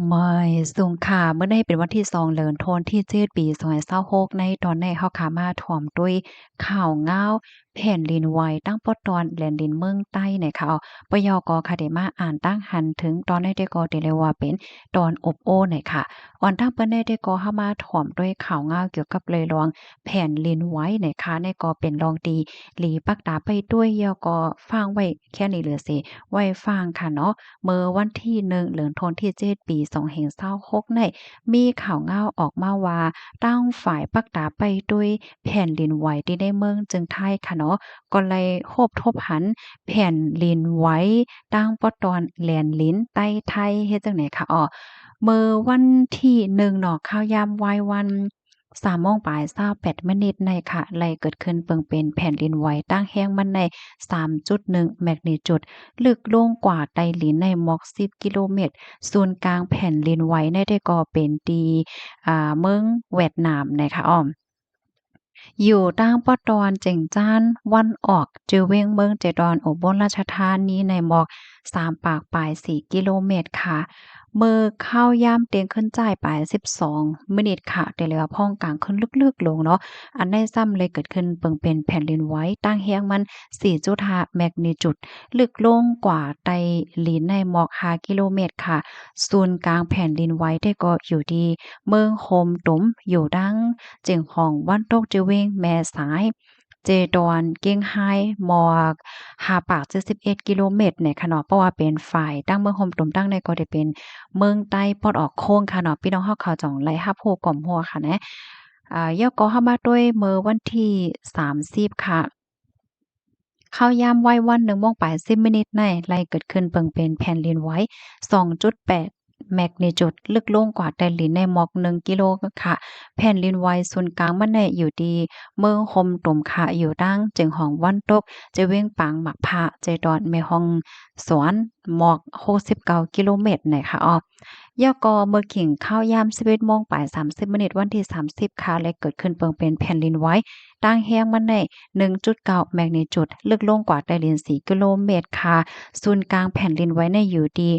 ไม่สูงค่ะเมื่อใดเป็นวันที่2เดือนธันวาคมที่7ปี2026ในตอนนี้เฮาค่ะมาถ่อมด้วยข่าวง่าวแผ่นดินไหวตั้งปอตอนแผ่นดินเมืองใต้เนี่ยค่ะปยก.ค่ะได้มาอ่านตั้งหันถึงตอนนี้ได้ก็ได้เลยว่าเป็นตอนอบโอ้เนี่ยค่ะอ่อนตั้งเปิ้นได้ได้ก็เฮามาถ่อมด้วยข่าวง่าวเกี่ยวกับเลยลองแผ่นดินไหวเนี่ยค่ะในก็เป็นรองตีหลีปักตาไปด้วยยอก็ฟังไว้แค่นี้เหลือสิไว้ฟังค่ะเนาะ เมื่อวันที่1เดือนธันวาคมที่7ปี2026ในมีข่าวง่าวออกมาว่าตั้งฝ่ายปักตาไปด้วยแผ่นดินไหวที่ได้เมืองจึงไทยค่ะเนาะก็เลยโฮบทบหันแผ่นดินไหวตั้งปอตอนแหลนลิ้นใต้ไทยเฮ็ดจังไหนคะเมื่อวันที่1เนาะข่าวยามวายวัน3โมงปลาย28มินิตในค่ะไล่เกิดขึ้นเปิงเป็นแผ่นดินไหวตั้งแห้งมันใน3.1แมกนิจูด ลึกลงกว่าไต้หลินในม็อก10กิโลเมตรศูนย์กลางแผ่นดินไหวได้ก่อเป็นที่เมืองเวียดนามนะคะอยู่ทางป้อตอนเจิงจ้านวันออกจือเว้งเมืองเจดอนอุบลราชธานีในหมอก3ปากปลาย4กิโลเมตรค่ะเมื่อเข้ายามเตียงขึ้นจ่ายไป12มินิตค่ะแต่เหลือพ้องกลางขึ้นลึกๆลงเนาะอันได้ซ้ำเลยเกิดขึ้นเปิงเป็นแผ่นดินไหวตั้งแฮงมัน4.5แมกนิจูดลึกลงกว่าไต้หลินในหมอก5กิโลเมตรค่ะศูนย์กลางแผ่นดินไหวได้ก็อยู่ที่เมืองโฮมตุมอยู่ดัง เจียงของวันตกจือเวงแม่สายเจดอนเกียงไฮ้หมอก5ปาก71กิโลเมตรในค่ะเนาะเพราะว่าเป็นฝ่ายตั้งเมืองโฮมตุมตั้งในก็ได้เป็นเมืองใต้ปอดออกโค้งค่ะเนาะพี่น้องเฮาเขาจ่องไล่รับรู้ก่อมรัวค่ะนะยอก็เข้ามาด้วยมื้อวันที่30ค่ะเข้ายามไว้วัน1โมง80มินิตในไล่เกิดขึ้นเปิงเป็นแผ่นดินไหว2.8แมกนิจูดลึกลงกว่าไต้หลินในหมอก1กิโลค่ะ แผ่นดินไหวศูนย์กลางมันเนี่ยอยู่ที่เมืองโฮมตุ่มค่ะอยู่ดังจึงห้องวันตกจะเว้งปางหมักพระใจดอนแม่ฮ้องสวนหมอก69กิโลเมตรเนี่ยค่ะยกเมื่อขิงข้าวยาม11โมงปลาย30มินิตวันที่30ค่ะและเกิดขึ้นเปิงเป็นแผ่นดินไหวตั้งแฮงมันได้1.9แมกนิจูดลึกลงกว่าไต้หลิน4กิโลเมตรค่ะศูนย์กลางแผ่นดินไหวเนี่ยอยู่ที่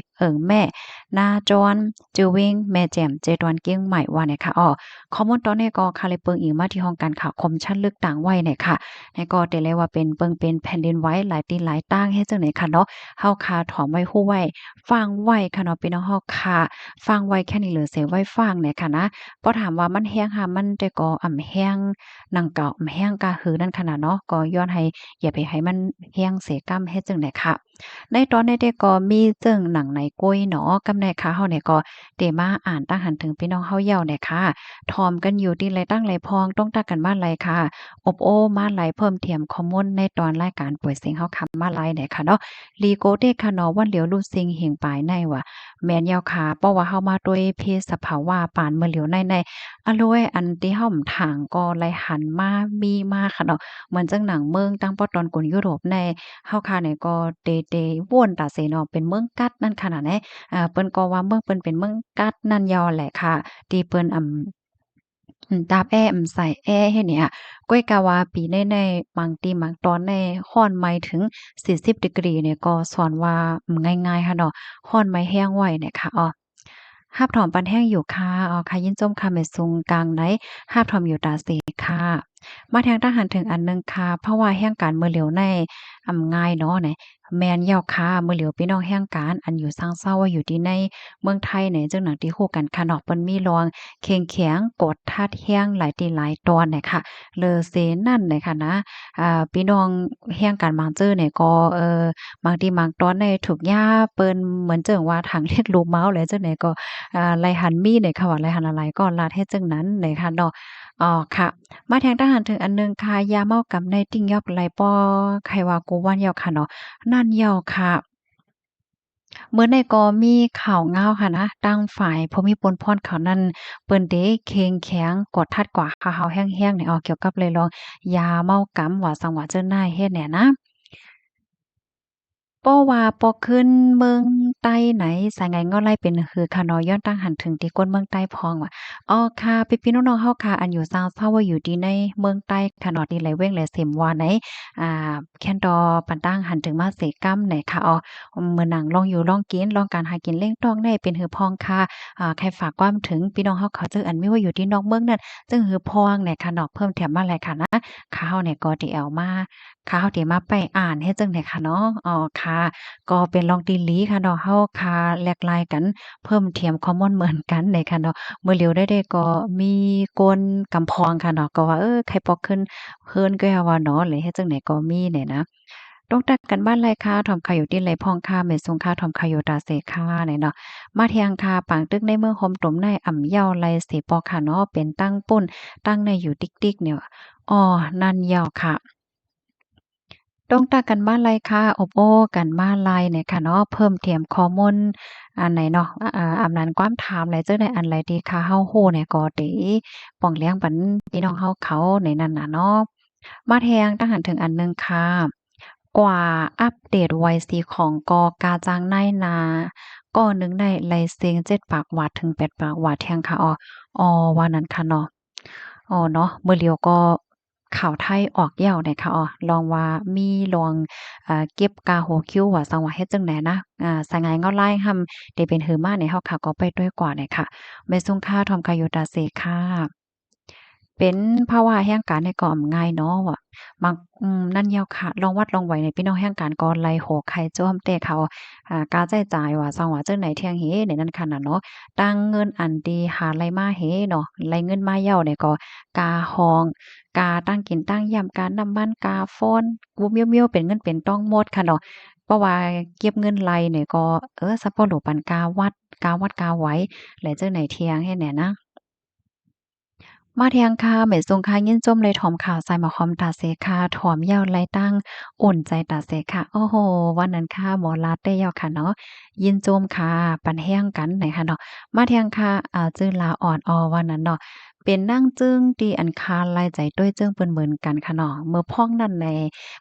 แม่นาจอนจือเวงแม่แจ่มเจดอนเกียงใหม่ว่าเนี่ยค่ะข้อมูลตอนนี้ก็ค่ะเลยเปิงอิงมาที่ห้องการข่าวคมชั้นลึกต่างไว้เนี่ยค่ะแล้วก็ได้เลยว่าเป็นเปิงเป็นแผ่นดินไหวหลายตีหลายตั้งเฮ็ดจังได๋ค่ะเนาะเฮาค่ะถอมไว้ฮู้ไว้ฟังไว้ค่ะเนาะพี่น้องเฮาค่ะฟังไว้แค่นี้เหลือเสียไว้ฟังเนี่ยค่ะนะบ่ถามว่ามันแฮงหามันแต่ก็แฮงหนังเก่าแฮงกะหือนั่นขนาดเนาะก็ย้อนให้อย่าไปให้มันแฮงเสียกรรมเฮ็ดจังได๋ค่ะในตอนนี้เด็กก็มีเจิงหนังในกุ้ยเนาะกำในค่ะเฮาเนี่ยก็ได้มาอ่านตั้งหันถึงพี่น้องเฮาเย้าเนี่ยค่ะ ทอมกันอยู่ที่ไรตั้งไรพองต้องตักกันมาไรค่ะอบโอ้มาไรเพิ่มเติมข้อมูลในตอนรายการป่วยเสียงเฮาคำมาไรเนี่ยค่ะเนาะลีโกเดค่ะเนาะวันเหลียวลูกซิงเหียงปลายในว่ะแม่นยาวค่ะเพราะว่าเฮามาด้วยเพศสภาวะปานเมื่อเหลียวในอะโลยอันที่เฮาถางก็ไลหันมามีมาค่ะเนาะเหมือนจังหนังเมืองตั้งปอตอนกลยุโรปในเฮาค่ะเนี่ยก็เตว่วนตาเสเนาะเป็นเมืองกัดนั่นขนาดไหนเปิ้นก็ว่าเมืองเปิ้นเป็นเมืองกัดนั่นยอแหละค่ะที่เปิ้นตาบแอใส่แอเฮ็ดเนี่ยก้อยกะว่าปีในๆบางทีบางตอนในร้อนไหม้ถึง40ดีกรีเนี่ยก็สอนว่าง่ายๆค่ะเนาะร้อนไหม้แห้งไว้เนี่ยค่ะฮับถอมปันแห้งอยู่ค่ะค่ะยินจมค่ะแม่ซุงกลางไหนฮับถอมอยู่ตาเสค่ะมาทางทหารถึงอันหนึ่งค่ะเพราะว่าแห่งการเมื่อเหลียวในง่ายเนาะเนี่ยแม่นยาวค่ะมื้อเหลียวพี่น้องแห่งการอันอยู่ซางเศร้าว่าอยู่ที่ในเมืองไทยเนี่ยจังหนังที่ฮู้กันค่ะเนาะเปิ้นมีรองเข็งแข็งกดทัดแรงหลายต่หลายตอนเนี่ยค่ะเลอเซนั่นเนี่ยค่ะนะพี่น้องแห่งการบางเจ้อเนี่ยก็บางทีบางตอนเนี่ยถูกย่าเปิ้นเหมือนเจิงว่าทางเรียกลูกเมาแหละจังได๋ก็ไลหันมีเนี่ยค่ะว่าไลหันอะไรก็ลาดเฮ็ดจังนั้นเนี่ยค่ะเนาะค่ะ มาแทงทหารถึงอันหนึ่งค่ะยาเมากำในติ้งยอกไหลป้อไขว่ากูว่านยาวค่ะเนาะนั่นยาวค่ะเมื่อในก็มีข่าวง้าวค่ะนะตั้งฝ่ายพมิพลพรเขานั้นเปิ้นเด้เข้งแข็งกดทัดกว่าหาวๆแห้งๆเนี่ยเกี่ยวกับเลยลองยาเมากำว่าสังว่าเจิ้นนายเฮ็ดเนี่ยนะ ป้อว่าป้อขึ้นเมือง ใต้ไหนสายไงง้อไล่เป็นคือค่ะเนาะย้อนตั้งหันถึงที่ก้นเมืองใต้พองว่ะอ๋อค่ะพี่ๆน้องๆเฮาค่ะอันอยู่ซาวเซาว่าอยู่ที่ในเมืองใต้ค่ะเนาะที่ไหลเว้งไหลเสมว่าไหนแคนดอปันตั้งหันถึงมาเสกำไหนค่ะอ๋อมื้อหนังลองอยู่ลองกินลองการหากินเล่งต้องได้เป็นหือพองค่ะใครฝากความถึงพี่น้องเฮาเขาเจออันมีว่าอยู่ที่นอกเมืองนั่นจึงหือพองเนี่ยค่ะเนาะเพิ่มแถมมาแหละค่ะนะข้าวเนี่ยก็ที่เอามาข้าวที่มาไปอ่านเฮ็ดจังได๋ค่ะเนาะอ๋อค่ะ ก็เป็นลองดีหลีค่ะเนาะเฮาคาแลกหลายกันเพิ่มเทียมคอมมอนเหมือนกันในค่ะเนาะมื้อเหลียวได้ก็มีกวนกำพองค่ะเนาะก็ว่าใครปอกขึ้นเพิ่นก็ว่าเนาะเลยเฮ็ดจังไดก็มีเนี่ยนะต้องตักกันบ้านไรค่ะถ่อมข่าวอยู่ที่ไรพองค่ะเม็ดทรงค่ะถ่อมข่าวอยู่ตาเสค่ะเนี่ยเนาะมาเทียงค่ะปางตึกในเมืองโฮมตมในอ่ำเยาไรเสปอค่ะเนาะเป็นตั้งปุ้นตั้งในอยู่ติ๊กๆเนี่ยอ้อนั่นยาวค่ะ ตรงตากันบ้านไรค่ะอบโอ้กันบ้านไรเนี่ยค่ะเนาะเพิ่มเติมข้อมูลอันไหนเนาะอำนั้นความถามไหนเจ้าได้อันไรดีค่ะเฮาฮู้เนี่ยก็ติป้องเลี้ยงปันพี่น้องเฮาเขาในนั้นน่ะเนาะมาแทงตั้งหันถึงอันหนึ่งค่ะกว่าอัปเดต YC ของกกาจังไนนาก็หนึ่งได้ไลเซ็ง7ปากหวาดถึง8ปากหวาดแทงค่ะอ๋อว่านั้นค่ะเนาะ อ๋อเนาะมื้อเลียวก็ข่าวไทยออกยาวเนี่ยค่ะลองว่ามีลองเก็บกาหัวคิ้วว่าสังว่าเฮ็ดจั่งใดนะสายงานเงาลายห่ำที่เป็นหือมาเนี่ยเฮาค่ะก็ไปด้วยกว่าเนี่ยค่ะแม่ซุงค่าทอมกาโยตาเซค่ะเป็นภาวะแห่งการในก็อำง่ายเนาะว่ามักนั่นแยวค่ะลองวัดลองไหวในพี่น้องแห่งการก่อนไล่โหไข่จ้อมแต่เขาการใช้จ่ายว่าซังว่าจั่งใดเที่ยงเฮในนั้นค่ะน่ะเนาะตั้งเงินอันดีหาไรมาเฮเนาะไรเงินมาเหย้าเนี่ยก็กาห้องกาตั้งกินตั้งยามกาน้ำมันกาฟ้อนกูเมียวๆเป็นเงินเป็นต้องหมดค่ะเนาะเพราะว่าเก็บเงินไรเนี่ยก็ซัปโปโลปันกาวัดกาไว้แล้วจั่งใดเที่ยงเฮ็ดแหน่นะ มาเทียงค่ะเหม็นซุงค่ะยินจมเลยถอมข่าวใส่หมอคอมตาเสค่ะถอมยาวไล่ตั้งอุ่นใจตาเสค่ะโอ้โฮวันนั้นค่ะหมอลัดได้ยาวค่ะเนาะยินโจมค่ะปันแห้งกันไหนค่ะเนาะมาเทียงค่ะจื้อลาอ่อนออวันนั้นเนาะเป็นนั่งจึ้งตีอันคารลายใจด้วยจึ้งเปิ้นเหมือนกันค่ะเนาะเมื่อพ้องนั่นใน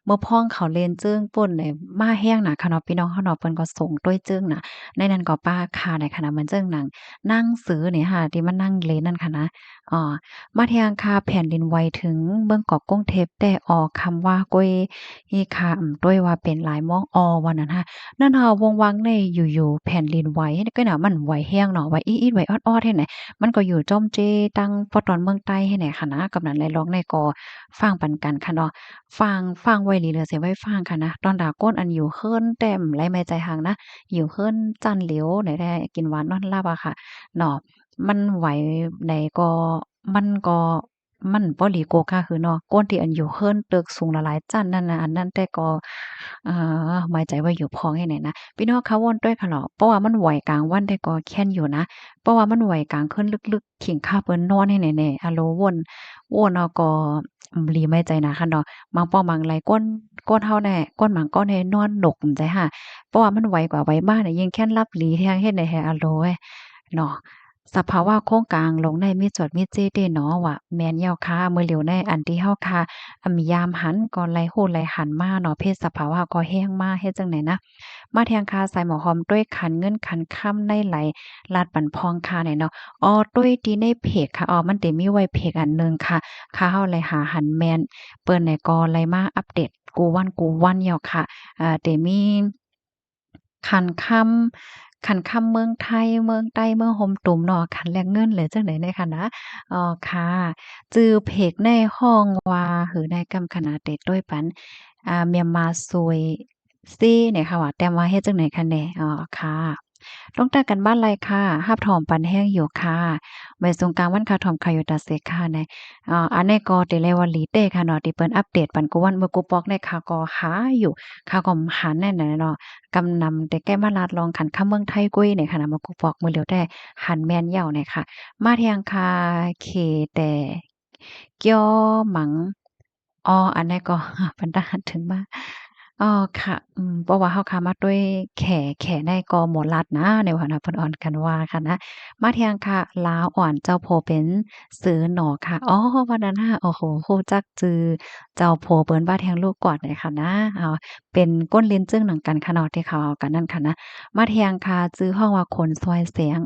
เมื่อพ้องเขาเล่นจึ้งป่นในมาแห้งน่ะค่ะเนาะพี่น้องเฮาเนาะเปิ้นก็ส่งด้วยจึ้งน่ะในนั้นก็ป้าค่ะในขณะเหมือนจึ้งหนังนั่งซื้อเนี่ยค่ะที่มันนั่งเล่นนั่นค่ะนะอ้อ มาเที่ยงคาแผ่นดินไหวถึงเมืองเกาะกงเทพแต่ออกคำว่าก้อยอีคาด้วยว่าเป็นหลายมองว่านั้นค่ะนั่นเฮาวงวังในอยู่ๆแผ่นดินไหวก็น่ะมันไหวแฮงเนาะไหวอีดๆไหวออดๆเฮ็ดไหนมันก็อยู่จ้อมเจตั้งปอตอนเมืองใต้เฮ็ดไหนค่ะนะกำนั้นเลยร้องในก็ฟังปันกันค่ะเนาะฟังไว้หลีเหลือเสียไว้ฟังค่ะนะตอนดาก้นอันอยู่เฮิรนแต้มไหลไม่ใจหางนะอยู่เฮิรนจันเหลียวไหนได้กินหวานนอนหลับอะค่ะเนาะ มันไหวใดก็มันก็มันบ่หลีโกกาคือเนาะก้นที่อันอยู่เฮิรนตึกสูงหลายๆจั้นนั่นน่ะอันนั้นแต่ก็หมายใจว่าอยู่พ้องให้ไหนนะพี่น้องคะวนด้วยค่ะเหรอเพราะว่ามันไหวกลางวันแต่ก็แค้นอยู่นะเพราะว่ามันไหวกลางคืนลึกๆขิงคาเปิ้นนอนให้แหน่ๆอะโลวนเอาก็หลีไม่ใจนะค่ะเนาะบางป้อบางไหลก้นเฮาแน่ก้นหมางก้อนให้นอนหนกจั่งซี้ค่ะเพราะว่ามันไวกว่าไวมาเนี่ยยิ่งแค้นลับหลีแทงเฮ็ดได้แฮอะโลเว้ยเนาะ สภาวะโครงกลางลงในมีจดมีเจเด้เนาะว่าแม่นแล้วค่ะมื้อเหลียวในอันที่เฮาค่ะยามหันก่อนไหลโหดไหลหันมาเนาะเพศสภาวะก็แห้งมาเฮ็ดจั่งใดนะมาแทงคาใส่หมอหอมด้วยขันเงินขันค่ำในไหลลาดปันพองค่ะเนี่ยเนาะด้วยที่ในเพจค่ะมันสิมีไว้เพจอันหนึ่งค่ะค่ะเฮาเลยหาหันแม่นเปิ้นเนี่ยก็เลยมาอัปเดตกูวันแล้วค่ะได้มีขันค่ำเมืองไทยเมืองใต้เมืองโฮมตุ่มเนาะขันแลกเงินเลยจังได๋เนี่ยค่ะนะค่ะจื่อเพจในห้องว่าหือในกำขนาดเต็ดด้วยปันเมียนมาซวยซี่เนี่ยค่ะว่าแต่ว่าเฮ็ดจังได๋คะแหน่ค่ะลงใต้กันบ้านไรค่ะหาบถอมปันแห้งอยู่ค่ะไว้สงกรานต์วันค่ะถอมค่ะอยู่ตาเสค่ะในอันนี้ก็ติเลวาลีเต้ค่ะเนาะที่เปิ้นอัปเดตปันกูวันเมื่อกูปอกในค่ะก็หาอยู่ค่ะก็หันแน่นเนาะ กำนำแต่แก้มาลาดลองขันข้ามเมืองไทยกุ้ยเนี่ยค่ะนะมากูปอกมือเหลียวแต่หันแม่นเหย้าเนี่ยค่ะมาเทียงคาเคแต่เกียวหมังอันนี้ก็บรรดาถึงมา ค่ะเพราะว่าเฮาค้ามาด้วยแขได้ก็หมอลัดนะในว่านะเพิ่นอ้อนกันว่าค่ะนะมาเที่ยงค่ะลาวอ่อนเจ้าโพเป็นสือหนอค่ะอ๋อวันนั้นน่ะโอ้โฮรู้จักจือเจ้าโพเปิ้นว่าแทงลูกกอดเลยค่ะนะเป็นก้นลิ้นจึ้งหนังกันค่ะเนาะที่เขาเอากันนั่นค่ะนะมาเที่ยงค่ะจื้อฮ้องว่าคนซอยแสง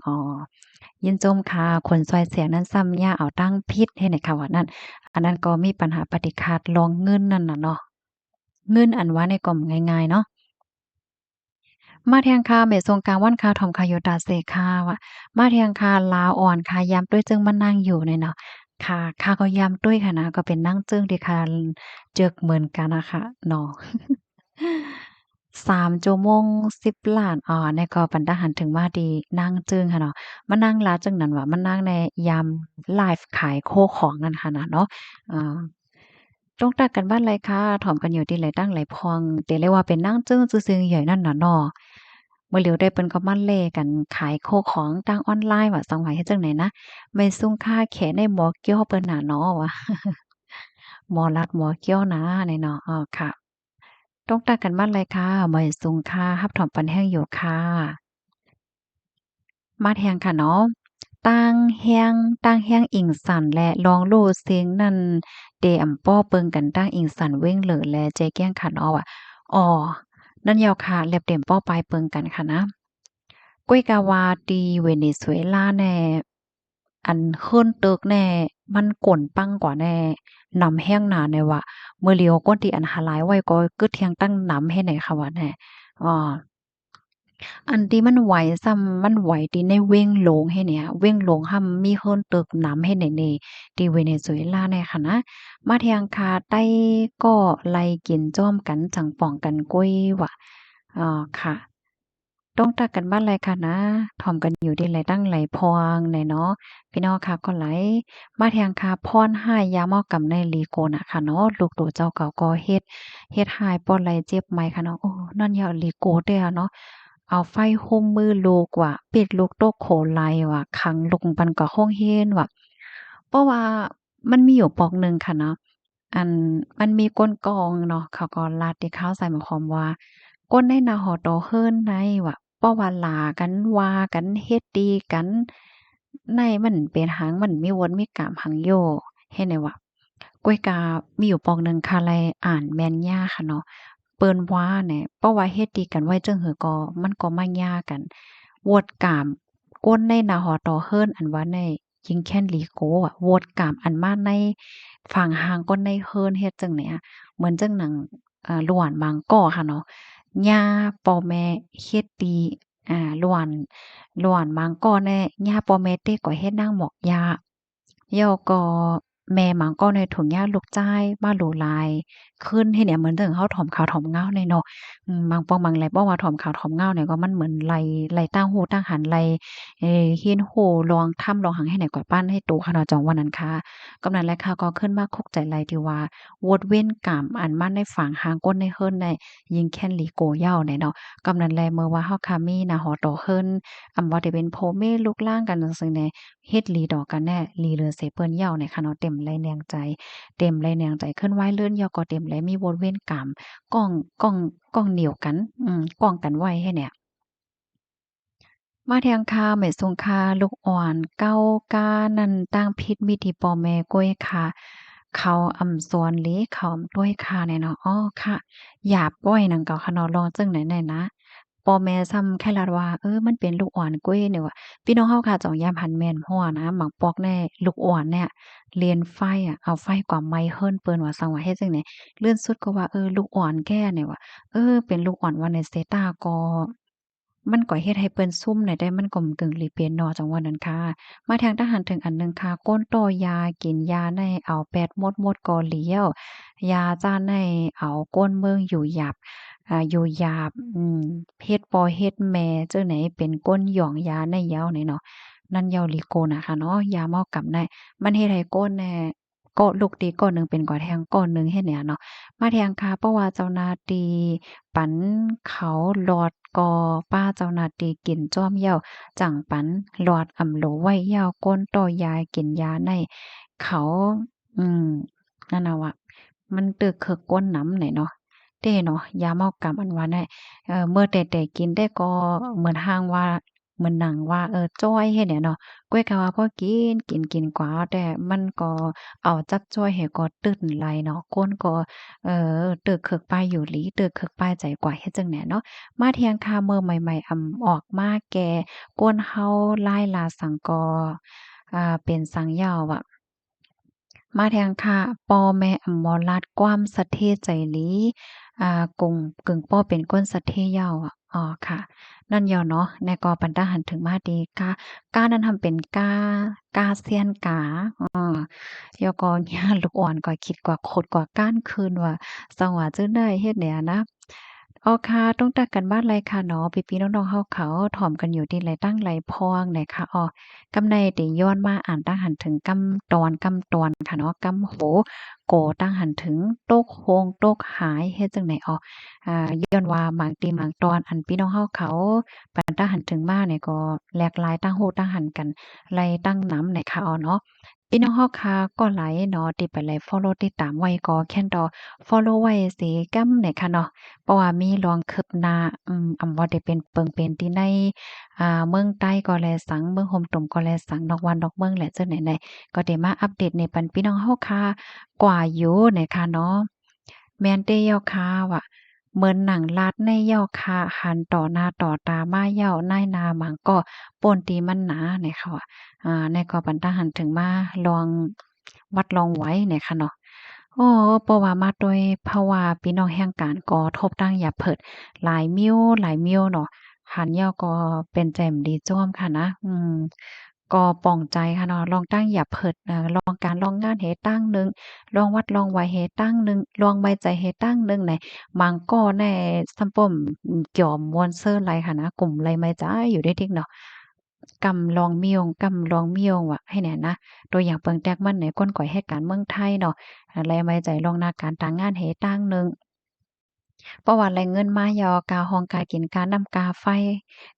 ยินจมค่ะคนซอยแสงนั้นซ้ำยาเอาตั้งพิษให้ในค่ะว่านั้นอันนั้นก็มีปัญหาปฏิฆาตลองเงินนั่นน่ะเนาะ เงินอันว่าในกล่อมง่ายๆเนาะมาแทงคาเมดทรงกลางวันคาถอมคาโยตาเซคาว่ะมาแทงคาลาวอ่อนคายามด้วยจึงมานั่งอยู่เนี่ยเนาะค่ะข้าก็ยามด้วยค่ะนะก็เป็นนั่งจึ้งที่คาเจิกเหมือนกันน่ะค่ะเนาะ3ชั่วโมง10ล้านเนี่ยก็ปันตาหันถึงว่าดีนั่งจึ้งค่ะเนาะมานั่งลาจึงนั้นว่ามานั่งในยามไลฟ์ขายโคของนั่นค่ะนะเนาะอ่า ตรงตักกันบ้านไรค่ะถ่อมกันอยู่ที่ไหลตั้งไหลพองแต่เรียกว่าเป็นนั่งจึ้งซื่อๆใหญ่นั่นน่ะเนาะเมื่อเหลียวได้เปิ้นก็มาเล่กันขายโคของทางออนไลน์ว่าสังไหวเฮ็ดจั่งใดนะไม่ซุ่มค่าแขในหมอเกี้ยวเปิ้นน่ะเนาะว่าหมอลัดหมอเกี้ยวนะนี่เนาะค่ะตรงตักกันบ้านไรค่ะไม่ซุงค่ะรับถ่อมปันแห้งอยู่ค่ะมาแทงค่ะเนาะตั้งแฮงอิงสันและลองโลเซ็งนั่นเดอำป้อเปิงกันตั้งอิงสันเว้งเหลอและใจแกล้งขันอ้อว่ะอ้อนั่นยาวค่ะแลบเต็มป้อปลายเปิงกันค่ะนะกุ้ยกาวาตีเวเนซุเอลาแน่อันเฮิ้นตึกแน่มันก่นปังกว่าแน่นำแห้งหนาแน่ว่ะเมื่อเลียวก้นที่อันหาหลายไว้ก็กึดเทียงตั้งนำให้ไหนค่ะว่าแน่อ้อ อันที่มันไหวซ้ำมันไหวที่ในเว้งโหลงให้เนี่ยเว้งโหลงห่ำมีเฮิ้นตึกหนำให้นี่ที่เวเนซุเอลาเนี่ยค่ะนะมาเที่ยงคาใต้ก็ไล่กินจ้อมกันจั่งป่องกันกุ้ยว่ะค่ะต้องตักกันบ้านไรค่ะนะถ่อมกันอยู่ที่ไหลตั้งไหลพองแน่เนาะพี่น้องค่ะก็ไหลมาเที่ยงคาพรห้ายามอกับในลีโกน่ะค่ะเนาะลูกตัวเจ้าเก่าก็เฮ็ดหายปอดไหลเจ็บไหมค่ะเนาะโอ้นั่นอย่าลีโกเด้อเนาะ เอาไฟห่มมือลูกว่ะปิดลูกโตกโขไลว่ะขังลูกปันก็โรงเรียนว่ะเพราะว่ามันมีอยู่ปอกหนึ่งค่ะเนาะอันมันมีก้นกองเนาะเขาก็ลาดที่ข้าวใส่หมายความว่าก้นในนาหอตอเฮิรนในว่ะเพราะว่าหลากันว่ากันเฮ็ดดีกันในมันเป็นหางมันมีวนมีกามหังโยเฮ็ดได้ว่าก้อยกามีอยู่ปอกหนึ่งค่ะไลอ่านแม่นยาค่ะเนาะ เปิ้นว่าแหน่เพราะว่าเฮ็ดดีกันไว้จั่งหือก็มันก็มาหย่ากันโหวดกามก้นในหน้าหอตอเฮิรนอันว่าในยิงแค้นหลีโกอะโหวดกามอันมาในฝั่งห่างก้นในเฮิรนเฮ็ดจั่งใดอะเหมือนจั่งหนังหลวนบางก้อค่ะเนาะย่าป่อแม่เฮ็ดดีหลวนบางก้อแน่ย่าป่อแม่เต๊กก็เฮ็ดนางหมอกยาย่อก็แม่หมางก้อในถุงยาลูกจ้ายมาโหลหลาย ขึ้นเฮ็ดให้เหมือนถึงเฮาถ่อมขาวถ่อมเหงาเนี่ยเนาะบางป้องบางไรป้อว่าถ่อมขาวถ่อมเหงาเนี่ยก็มันเหมือนไหลต่างหูต่างหันไหลเฮียนโหลองถ้ำลองหังให้ไหนกว่าปั้นให้โตค่ะเนาะจ้องว่านั้นค่ะกำนั้นแหละค่ะก็ขึ้นมาคุกใจไหลที่ว่าโวดเว้นกามอันมันในฝางหางก้นในเฮิรนได้ยิงแค้นหลีโกเหย้าเนี่ยเนาะกำนั้นแลเมื่อว่าเฮาค่ะมีหน้าหอตอเฮิรนว่าได้เป็นโพเมลุกลางกันจั่งซี้แหน่เฮ็ดหลีดอกกันแน่หลีเหลือเสเปิ้นเหย้าเนี่ยค่ะเนาะเต็มไหลแนงใจ เต็มเลยแนงใจขึ้นไหวเลื่อนยอก็เต็มเลยมีวนเว้นกรรมก้องก้องก้องเหนียวกันก้องกันไว้ให้เนี่ยมาแทงคาเม็ดทรงคาลูกอ่อนเก้ากานั่นตั้งพิษมีที่ปอแม่ก้อยค่ะเขาสวนหลีเขาด้วยค่ะเนี่ยเนาะอ้อค่ะหยาบก้อยนังเก่าค่ะเนาะลองจั่งไหนๆนะปอแม่ซ้ำแค่ลัดว่ามันเป็นลูกอ่อนก้อยเนี่ยว่ะพี่น้องเฮาค่ะจ้องยามหันแม่นฮ้อนะหมักปอกแน่ลูกอ่อนเนี่ย เรียนไฟอะเอาไฟกว่าไม้เฮิ้นเปิ้นว่าซังว่าเฮ็ดจั่งใดเลื่อนสุดก็ว่าลูกอ่อนแก้เนี่ยว่าเป็นลูกอ่อนว่าในเซตาก็มันก็เฮ็ดให้เปิ้นซุ่มได้ได้มันก็กึ่งหลีเปียนเนาะจังว่านั้นค่ะมาทางทหารถึงอันหนึ่งค่ะก้นต่อยากินยาในเอาแปดมดก่อเลี้ยวยาจ้านในเอาก้นเมืองอยู่หยาบอยู่หยาบเฮ็ดปอเฮ็ดแม่จั่งไหนเป็นก้นหย่องยาในเหย้านี่เนาะนั่นเหย้าลีโกน่ะค่ะเนาะยาเมากำใน มันเฮ็ดให้ก้นแหน่ก็ลูกตีก้อนหนึ่งเป็นกว่าแทงก้อนหนึ่งเฮ็ดเนี่ยเนาะมาแทงค่ะเพราะว่าเจ้าหน้าที่ปันเขาหลอดกอป้าเจ้าหน้าที่กินจ้อมเหย้าจั่งปันหลอดอำโหลไว้เหย้าก้นต่อยายกินยาในเขาอืมนั่นน่ะว่ะมันตึกคือก้นหนำไหนเนาะ เด้เนาะยาเมากำอันว่าได้เมื่อแต่กินได้ก็เหมือนห้างว่าเหมือนหนังว่าจ้อยเฮ็ดเนี่ยเนาะก้วยก็ว่าพอกินกว่าแต่มันก็เอาจักจ้อยให้ก็ตื้นไหลเนาะก้นก็ตึกเคิกปายอยู่หลีตึกเคิกปายใจกว่าเฮ็ดจั่งแหน่เนาะมาเที่ยงคามื้อใหม่ๆออกมาแก่ก้นเฮาลายลาสังกอเป็นสังยาวอะ มาแทงค่ะป้อแม่อำมอลาดกว้ามสะเทใจหลีกงกึ่งป้อเป็นก้นสะเทเหย้าอะอ๋อค่ะนั่นยอเนาะในกอปันตาหันถึงมาดีกานั้นทำเป็นกาเซียนกายอกอญาลูกอ่อนกว่าคิดกว่าโคดกว่าก้านคืนว่าสังว่าจื้อได้เฮ็ดเนี่ยนะอ๋อค่ะต้องตักกันบ้านไรค่ะเนาะพี่ๆน้องๆเฮาเขาถ่อมกันอยู่ที่ไรตั้งไรพองไหนคะอ้อกำในติย้อนมาอ่านตั้งหันถึงกำตอนค่ะเนาะกำโหโกตั้งหันถึงโตกโฮงโตกหายเฮ็ดจังไหนอ้อย้อนว่าหมางตีหมางตอนอันพี่น้องเฮาเขาปันตั้งหันถึงมาเนี่ยก็แหลกหลายตั้งโฮตั้งหันกันไล่ตั้งน้ำไหนคะอ้อเนาะพี่น้องเฮาค่ะก็หลายเนาะที่ไปไล่ฟอลโลว์ติดตามไว้ก็แค่นดอฟอลโลว์ไว้สิกำไหนคะเนาะเพราะว่ามีรองคืบหน้าอำบ่ได้เป็นเปิงเป็นที่ในเมืองใต้ก็แลสังเมืองห่มตุ่มก็แลสังนอกวันนอกเมืองแหละจังไหนๆก็ได้มาอัปเดตในปันพี่น้องเฮาค่ะกว่าอยู่นะคะเนาะแม่นเด้ยอค่ะว่าเหมือนหนังลาดในยอค่ะหันต่อหน้าต่อตามาเย้านายนาหมังก็ป่นตีมันหนาเนี่ยค่ะว่าในก็ปันตาหันถึงมาลองวัดลองไว้เนี่ยค่ะเนาะ อ๋อเพราะว่ามาโดยภาวะพี่น้องแห่งการก่อทบตั้งอย่าเพิดหลายมิ้วเนาะหันยอก็เป็นแจ่มดีจ้อมค่ะนะก็ปองใจค่ะเนาะลองตั้งอย่าเพิดลองการลองงานเฮ็ดตั้งหนึ่งลองวัดลองไหวเฮ็ดตั้งหนึ่งลองไว้ใจเฮ็ดตั้งหนึ่งไหนมังก็แน่ซัมป้อมเกี่ยวม่วนเซอร์ไรค่ะนะกลุ่มไรไม้จ้าอยู่ได้ทิกเนาะกำลองเมียงว่ะให้แหน่นะตัวอย่างเปิงแตกมันในก้นก่อยเหตุการณ์เมืองไทยเนาะ แลไว้ใจลองนาการต่างงานเหตั้งหนึ่งเพราะว่าแหล่งเงินมายอกาห้องกากินกานำกาไฟ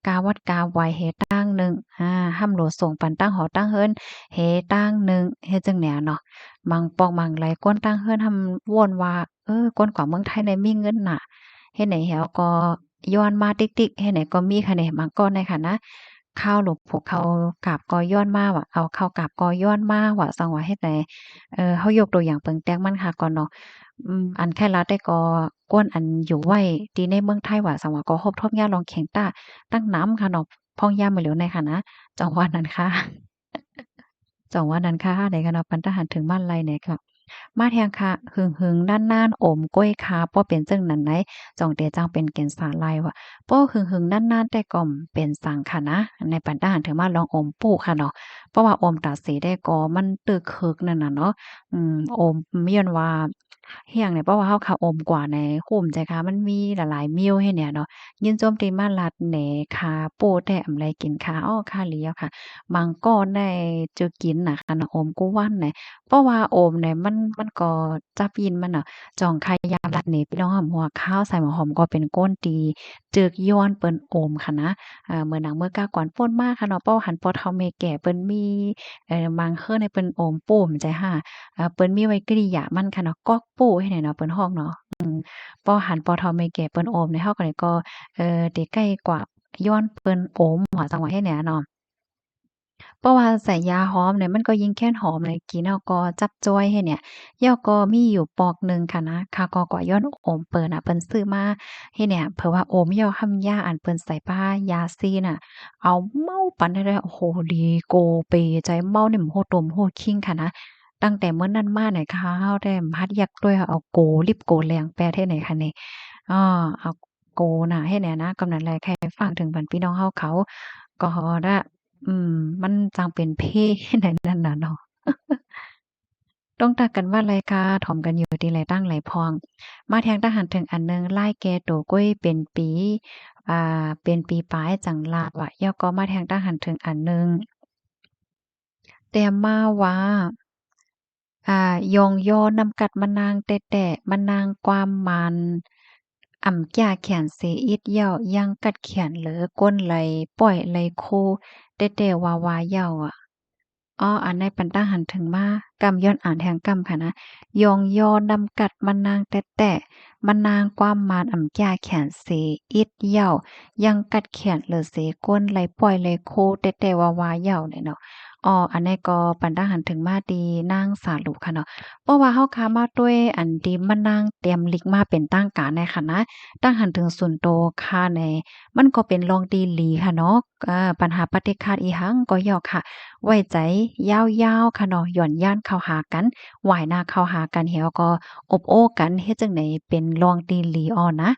กาวัดกาไหวเหตั้งหนึ่งห้ำโหลดส่งปันตั้งหอตั้งเฮิรนเหตั้งหนึ่งเฮ็ดจังแหนเนาะมังปองมังไหลก้นตั้งเฮิรนทำว่นว่าก้นกว่าเมืองไทยในมีเงินน่ะเฮ็ดไหนแหวก็ย้อนมาติ๊กๆเฮ็ดไหนก็มีค่ะแหน่มังก็ในค่ะนะข้าวหลบพวกเขากาบกอย้อนมาว่ะเอาข้าวกาบกอย้อนมาว่ะสังว่าเฮ็ดไหนเฮายกตัวอย่างเปิงแต้งมันค่ะก่อนเนาะ อันแค่ละแต่ก็ก้นอันอยู่ไว้ตีในเมืองไทยว่าสังว่าก็ฮบทบยาลองแข็งต้าตั้งน้ำค่ะเนาะพองยามมาเหลียวในค่ะนะจังหวัดนั้นค่ะจังหวัดนั้นค่ะในค่ะเนาะปันทหารถึงบ้านไรเนี่ยค่ะมาแทงค่ะหึงๆน่านๆอมก้อยคาป้อเป็นจังนั้นไหนจ่องเตจังเป็นเกณฑ์สาลายว่ะป้อหึงๆน่านๆแต่ก่อมเป็นสังค่ะนะในปันทหารถึงมาลองอมปูค่ะเนาะเพราะว่าอมตาสีได้ก็มันตึกคึกนั่นน่ะเนาะอมย้อนว่าเฮียงเนี่ยเพราะว่าเฮาค่ะอมกว่าในคุ้มใจค่ะมันมีหลายๆมิ้วให้เนี่ยเนาะยินโจมตีมาลัดแหนคาโป้แต่อำไลกินค่ะอ้อค่ะเลียวค่ะมังก็ได้จะกินน่ะค่ะเนาะอมกูวันเนี่ย เพราะว่าโอมเนี่ยมันก็จับยินมันน่ะจ่องไข่ยามรัดนี่พี่น้องหอมหัวข้าวใส่หัวหอมก็เป็นก้นตีจึกย้อนเปิ้นโอมค่ะนะเมื่อหนังเมื่อกาก่อนป่นมาค่ะเนาะเพราะว่าหันปอเฒ่าแม่แก่เปิ้นมีบางเฮือในเปิ้นโอมโป้มใจค่ะเปิ้นมีไว้กริยามันค่ะเนาะก๊อกโป้ให้ไหนเนาะเปิ้นฮ้องเนาะพอหันปอเฒ่าแม่แก่เปิ้นโอมเนี่ยเฮาก็เลยก็ได้ใกล้กว่าย้อนเปิ้นโอมหัวจังหวะให้แหน่เนาะ เพราะว่าใส่ยาหอมเนี่ยมันก็ยิ่งแค่นหอมเลยกินแล้วก็จับจ้อยให้เนี่ยย่อก็มีอยู่ปอกหนึ่งค่ะนะค่ะก็กว่าย้อนโอมเปิ้นน่ะเปิ้นซื้อมาให้เนี่ยเผื่อว่าโอมย่อหำยาอันเปิ้นใส่ป้ายาซีน่ะเอาเมาปันได้เลยโอ้โฮดีโกเปใจเมานี่มันโฮตมโฮคิงค่ะนะตั้งแต่มื้อนั้นมาเนี่ยข้าวแต่ฮัดยักด้วยเอาโกลิบโกแรงแปรเทศไหนคะนี่อ้อเอาโกน่ะให้เนี่ยนะกำนั้นแลแค่ฝากถึงบรรพี่น้องเฮาเขาก็ได้ อืมมันจังเป็นเพในนั้นน่ะเนาะต้องตักกันว่าไรกาถ่อมกันอยู่ที่ไรตั้งไรพองมาแทงทหารถึงอันหนึ่งไล่แก่โตก้วยเป็นปีเป็นปีปลายจังลาดว่ะย่อก็มาแทงทหารถึงอันหนึ่งแต่มาว่ายองย่อนำกัดมะนางแต้ๆมะนางความมันอ่ำแก้แขนเสอิดเหย้ายังกัดแขนเหลอก้นไหลป้อยไหลคูแต้ๆวาวาเหย้าอะ อ้ออันในปันตั้งหันถึงมากำย้อนอ่านแทงกำค่ะนะยองยอนำกัดมะนางแตะๆมะนางความมานอ่ำจ้าแขนเสอิดเหย้ายังกัดแขนเหลือเสก้นไหลปล่อยไหลโคแตะๆวาวาเหย้าเนี่ยเนาะอ้ออันนี้ก็ปันตั้งหันถึงมาดีนางสารุค่ะเนาะเพราะว่าเฮาค้ามาด้วยอันที่มานางเตรียมลิกมาเป็นตั้งการในค่ะนะตั้งหันถึงส่วนโตค่ะในมันก็เป็นรองดีหลีค่ะเนาะปัญหาปฏิฆาตอีหังก็ยอกค่ะ ไว้ใจยาวๆค่ะเนาะหย่อนย่านเข้าหากันหวายหน้าเข้าหากันเหี่ยวก็อบโอ้กันเฮ็ดจั่งใดเป็นลองตีหลีอ้อนะ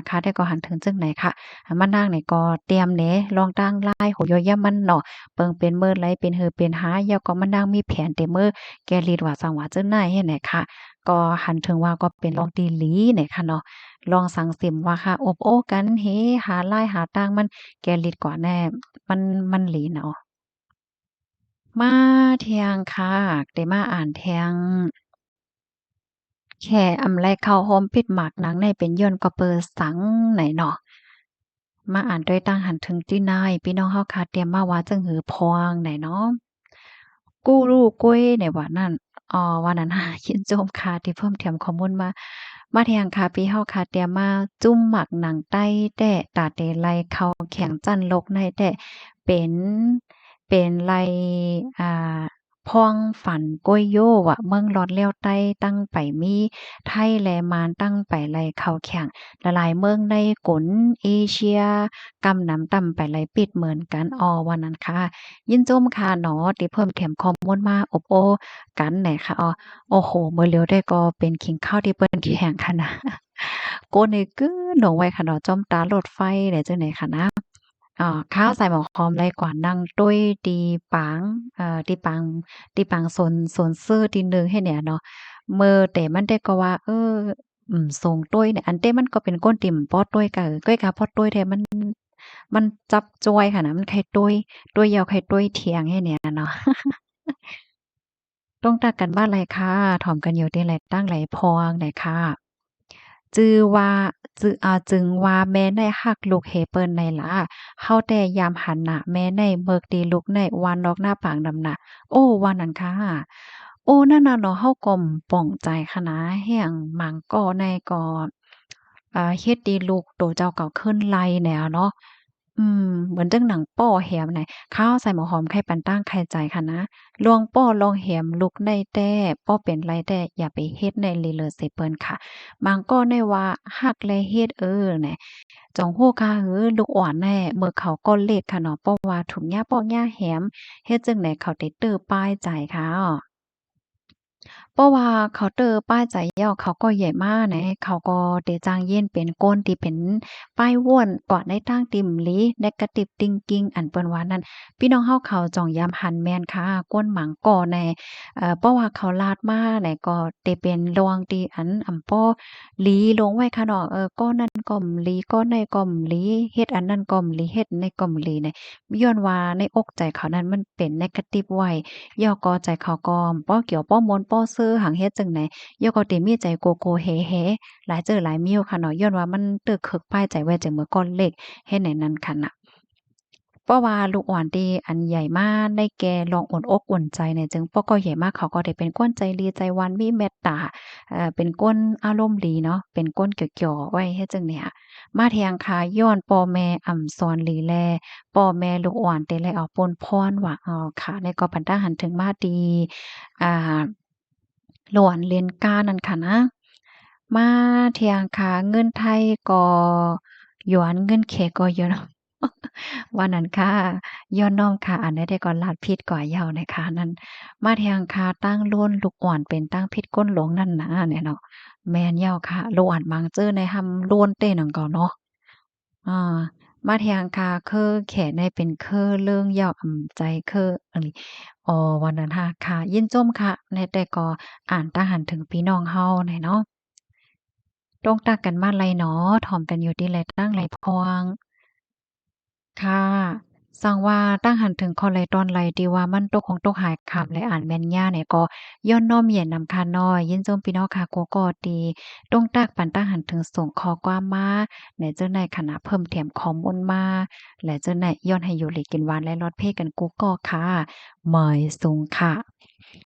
ค่ะแต่ก็หันถึงจั่งไหนค่ะมานางนี่ก็เตรียมแหนลองตั้งลายโหย่อย่ามันเนาะเปิงเป็นมื้อไรเป็นหือเป็นหาเหย้าก็มานางมีแผนเต็มมือแกลีดว่าสังว่าจั่งไหนเฮ็ดไหนค่ะก็หันถึงว่าก็เป็นลองตีหลีเนี่ยค่ะเนาะลองสังสิมว่าค่ะอบโอ้กันเฮหาลายหาตางมันแกลิดกว่าแน่มันหลีเนาะ มาเที่ยงค่ะได้มาอ่านแที่งแค่อำไลเข้าโฮมปิดหมากหนังในเป็นย้อนก็เปิดสังไหนเนาะมาอ่านด้วยตั้งหันถึงที่นายพี่น้องเฮาค่ะเตรียมมาว่าจังหือพวงไหนเนาะกู้รู้กุ้ยในว่านั้นว่านั้นหายินโจมค่ะที่เพิ่มเติมข้อมูลมาแทงค่ะพี่เฮาค่ะเตรียมมาจุ้มหมักหนังไต้แต้ตาเตไลเข้าแข็งจั่นลกในแต้เป็นเป็นไลอ่า พ่องฝันก้วยโย่อะเมืองลอดเลี้ยวใต้ตั้งไปมีไทยแลมานตั้งไปไลเข้าแข่งละลายเมืองในกลเอเชียกำนำต่ำไปไลปิดเหมือนกันวันนั้นค่ะยินจมค่ะเนาะที่เพิ่มเติมข้อมูลมาอบโอ้กันแหน่ค่ะโอ้โฮมื้อเหลียวได้ก็เป็นขิงข้าวที่เปิ้นแข่งค่ะนะโกนี่กือหนองไว้ค่ะเนาะจ้อมตารถไฟได้จังได๋ค่ะนะ ข้าวใส่หมอหอมไรกว่านั่งตุ้ยตีปังตีปังโซนซื่อตีหนึ่งให้เนี่ยเนาะเมื่อแต่มันได้ก็ว่าทรงตุ้ยเนี่ยอันเต้มันก็เป็นก้นติ่มป้อตุ้ยกะก้อยกะป้อตุ้ยแท้มันจับจ้อยค่ะนะมันไข่ตุ้ยยาวไข่ตุ้ยเถียงให้เนี่ยเนาะต้องตักกันบ้านไรค่ะถ่อมกันอยู่ที่ไรตั้งไหลพองไหนค่ะจื้อว่าจึงว่าแม้ในฮักลูกเฮเปิ้นในล่ะเฮาแต่ยามหันน่ะแม้ในเมิกดีลูกในวานนอกหน้าปางดำน่ะโอ้ว่านั้นค่ะโอ้นั่นน่ะเนาะเฮาก็ป่องใจคะนะแฮ่งหมั่งก่อในก็เฮ็ดดีลูกโตเจ้าก็ขึ้นไล่แนวเนาะเหมือนจังหนังป้อแหมไหนข้าวใส่หมอหอมไข่ปันตั้งไข่ใจค่ะนะลวงป้อลองแหมลุกในแต่ป้อเป็นไรแต่อย่าไปเฮ็ดในลีเลอใส่เปิ้นค่ะ บางก็ได้ว่าฮักและเฮ็ดแหน่จ่องฮู้ค่ะหือลูกอ่อนแน่เมื่อเขาก็เล็ดค่ะเนาะเพราะว่าถุงยาป้อย่าแหมเฮ็ดจั่งใดเขาได้เตื้อป้ายใจค่ะ เพราะว่าเคาน์เตอร์ป้ายใจเหย้าเขาก็ใหญ่มากนะเขาก็ได้จ้างเย็นเป็นก้นที่เป็นป้ายว่วนกว่าในทางติ่มหลี Negative Thinking อันเปิ้นว่านั้นพี่น้องเฮาเขาจ้องย้ำหันแม่นค่ะก้นหมังก่อในเพราะว่าเขาลาดมาไหนก็ได้เป็นรวงที่อันอำป้อหลีลงไว้ค่ะเนาะก้อนั้นก็หลีก้อในก็หลีเฮ็ดอันนั้นก็หลีเฮ็ดในก็หลีเนี่ยย้อนว่าในอกใจเขานั้นมันเป็น Negative ไว้ ย่อก็ใจเขาก็ป้อเกี่ยวป้อมนป้อซื้อหังเฮ็ดจั่งใดย่อก็ติมีใจโกโกเฮหลายเจอหลายมิ้วค่ะเนาะย้อนว่ามันตึกคึกภายใจไว้จังเมื่อก่อนเล็กเฮ็ดให้นั้นคั่นน่ะเพราะว่าลูกอ่อนที่อันใหญ่มาได้แก่ลองอุ่นอกอุ่นใจเนี่ยจึงป้อก็ใหญ่มากเขาก็ได้เป็นคนใจดีใจหวานมีเมตตาเป็นคนอารมณ์ดีเนาะเป็นคนเกี่ยวๆไว้เฮ็ดจั่งเนี่ยมาเที่ยงค่ะย้อนพ่อแม่อ่ำสอนหลีแล ป่อแม่ลูกอ่อนแต่เลยเอาปนพ้อนว่าค่ะในก็ปันตาหันถึงมาดีอ่าหลวนเรียนกานั่นค่ะนะมาเที่ยงค่ะเงินไทยก็หยวนเงินเขก็หยวนว่านั้นค่ะย้อนน้อมค่ะอันใดได้ก็ลาดผิดก่อเหย้านะคะนั้นมาเที่ยงค่ะตั้งโล้นลูกอ่อนเป็นตั้งผิดก้นหลงนั่นนะเนี่ยเนาะแม่นเหย้าค่ะโลอันมังเจอในหำโล้นเต้นังก็เนาะ à, mà thèng cà khơ khẻ nàyเป็นเคอเรื่องยาวอ่ำใจเคออันนี้วันนั้นค่ะค่ะยินจมค่ะในแต่ก็อ่านตาหันถึงพี่น้องเฮาไหนเนาะตรงตักกันมาไรเนาะถ่อมกันอยู่ที่ไรตั้งไรพวงค่ะ สั่งว่าตั้งหันถึงข้อไรตอนไรที่ว่ามันตกของตกหายขำและอ่านแม่นยาเนี่ยก็ย้อนน้อมเหยียดนำค่ะน้อยยินโจมพี่น้องค่ะกัวก็ดีตรงตากปันตั้งหันถึงส่งข้อความมาไหนเจ้าในขณะเพิ่มเติมข้อมูลมาและเจ้าในย้อนให้อยู่หลีกินหวานและรสเพ่กันกูก็ค่ะเหมยสูงค่ะ